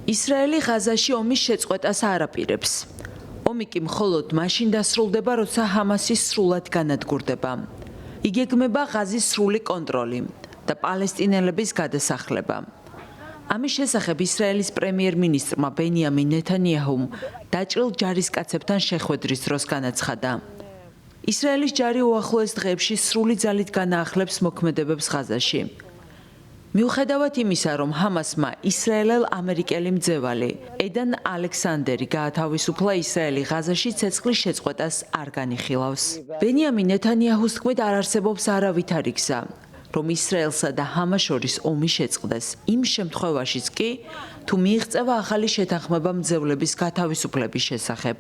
ისრაელი ღაზაში ომის შეწყვეტას არ აპირებს. ომი კი მხოლოდ მაშინ დასრულდება, როცა ჰამასი სრულად განადგურდება. იგეგმება ღაზის სრული კონტროლი და პალესტინელების გადასახლება. ამის შესახებ ისრაელის პრემიერ-მინისტრმა ბენიამინ ნეთანიაჰუმ დაჭრილ ჯარისკაცებთან შეხვედრის დროს განაცხადა. ისრაელის ჯარი უახლოეს დღეებში სრული ძალით განაახლებს მოქმედებებს ღაზაში. მიუხედავად იმისა, რომ ჰამასმა ისრაელელ-ამერიკელი მძევალი ედან ალექსანდერი გაათავისუფლა, ისრაელი ღაზაში ცეცხლის შეწყვეტას არ განიხილავს. ბენიამინ ნეთანიაჰუს თქმით, არ არსებობს არავითარი გზა, რომ ისრაელსა და ჰამას შორის ომი შეწყდეს. იმ შემთხვევაშიც კი, თუ მიიღწევა ახალი შეთანხმება მძევლების გათავისუფლების შესახებ.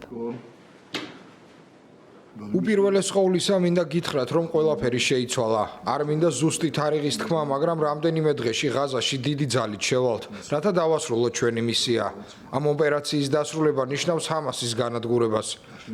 უპირველეს ყოვლისა მინდა გითხრათ, რომ ყველაფერი შეიცვალა. არ მინდა ზუსტი თარიღის თქმა, მაგრამ რამდენიმე დღეში ღაზაში დიდი ძალით შევალთ, რათა დავასრულოთ ჩვენი მისია. ამ ოპერაციის დასრულება ნიშნავს ჰამასის განადგურებას.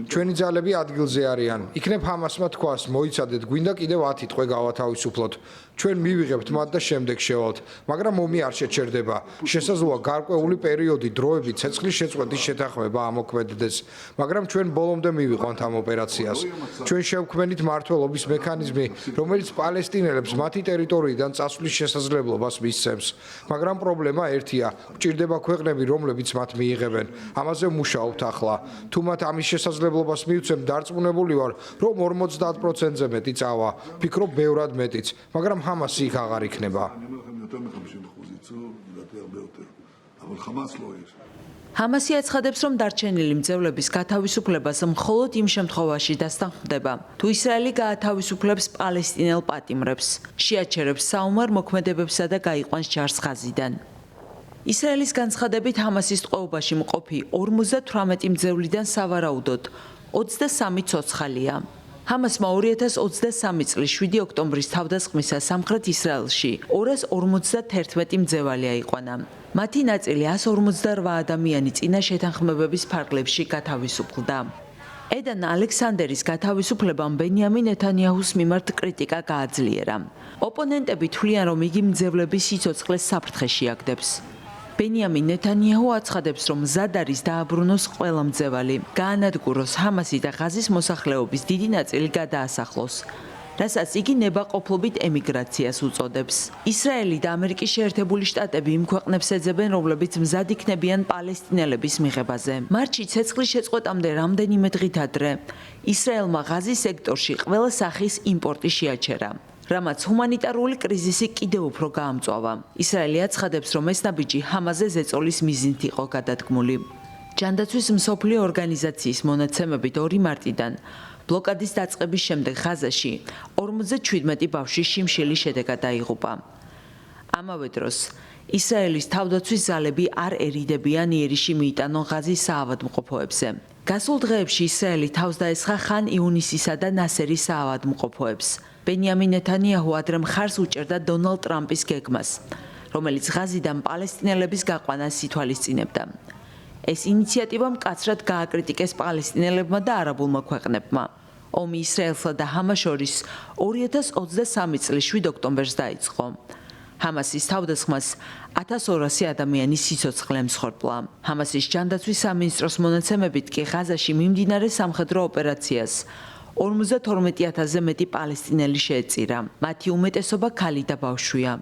ჩვენი ძალები ადგილზე არიან. იქნებ ჰამასმა თქვას, მოიცადეთ, გვინდა კიდევ 10 თვე გავათავისუფლოთ. ჩვენ მივიღებთ მათ და შემდეგ შევალთ, მაგრამ ომი არ შეჩერდება. შესაძლოა გარკვეული პერიოდი დროებით ცეცხლის შეწყვეტის შეთანხმება ამოქმედდეს, მაგრამ ჩვენ ბოლომდე მივიყვანთ ამ ოპერაციას. ჩვენ შევქმნით მმართველობის მექანიზმი, რომელიც პალესტინელებს მათი ტერიტორიიდან წასვლის შესაძლებლობას მისცემს. მაგრამ პრობლემა ერთია, გვჭირდება ქვეყნები, რომლებიც მათ მიიღებენ. ამაზე ვმუშაობთ ახლა. თუ მათ ამის შესაძლებლობას მივცემ, დარწმუნებული ვარ, რომ 50%-ზე მეტი წავა. ვფიქრობ, ბევრად მეტიც, მაგრამ ჰამასი იქ აღარ იქნება. ჰამასი აცხადებს, რომ დარჩენილი მძევლების გათავისუფლებას მხოლოდ იმ შემთხვევაში დასთანხმდება, თუ ისრაელი გაათავისუფლებს პალესტინელ პატიმრებს, შეაჩერებს საომარ მოქმედებებსა და გაიყვანს ჯარს ღაზიდან. ისრაელის განცხადებით, ჰამასის ტყვეობაში მყოფი 58 მძევლიდან სავარაუდოდ 23 ცოცხალია. ჰამასმა 2023 წლის 7 ოქტომბრის თავდასხმისას სამხრეთ ისრაელში 251 მძევალი აიყვანა. მათი ნაწილი 158 ადამიანი წინა შეთანხმებების ფარგლებში გათავისუფლდა. ედან ალექსანდერის გათავისუფლებამ ბენიამინ ნეთანიაჰუს მიმართ კრიტიკა გააძლიერა. ოპონენტები თვლიან, რომ იგი მძევლების სიცოცხლეს საფრთხეში აგდებს. ბენიამინ ნეთანიაჰუ აცხადებს, რომ მზად არის დააბრუნოს ყველა მძევალი, გაანადგუროს ჰამასი და ღაზის მოსახლეობის დიდი ნაწილი გადაასახლოს, რასაც იგი ნებაყოფლობით ემიგრაციას უწოდებს. ისრაელი და ამერიკის შეერთებული შტატები იმ ქვეყნებს ეძებენ, რომლებიც მზად იქნებიან პალესტინელების მიღებაზე. მარტში ცეცხლის შეწყვეტამდე რამდენიმე დღით ადრე ისრაელმა ღაზის სექტორში ყველა სახის იმპორტი შეაჩერა, რამაც ჰუმანიტარული კრიზისი კიდევ უფრო გაამწვავა. ისრაელი აცხადებს, რომ ეს ნაბიჯი ჰამასზე ზეწოლის მიზნით იყო გადადგმული. ჯანდაცვის მსოფლიო ორგანიზაციის მონაცემებით 2 მარტიდან ბლოკადის დაწყების შემდეგ ღაზაში 57 ბავშვის შიმშილი შედეგად დაიღუპა. ამავე დროს ისრაელის თავდაცვის ძალები არ ერიდებიან იერიში მიიტანონ ღაზის საავადმყოფოებზე. გასულ დღეებში ისრაელი თავს დაესხა ხან იუნისისა და ნასერის საავადმყოფოებს. ბენიამინ ნეთანიაჰუ ადრე მხარს უჭერდა დონალდ ტრამპის გეგმას, რომელიც ღაზიდან პალესტინელების გაყვანას ითვალისწინებდა. ეს ინიციატივა მკაცრად გააკრიტიკეს პალესტინელებმა და არაბულმა ქვეყნებმა. ომი ისრაელსა და ჰამას შორის 2023 წლის 7 ოქტომბერს დაიწყო. ჰამასის თავდასხმას 1200 ადამიანის სიცოცხლე ემსხვერპლა. ჰამასის ჯანდაცვის სამინისტროს მონაცემებით კი ღაზაში მიმდინარე სამხედრო ოპერაციას 52,000-ზე მეტი პალესტინელი შეეწირა. მათი უმეტესობა ქალი და ბავშვია.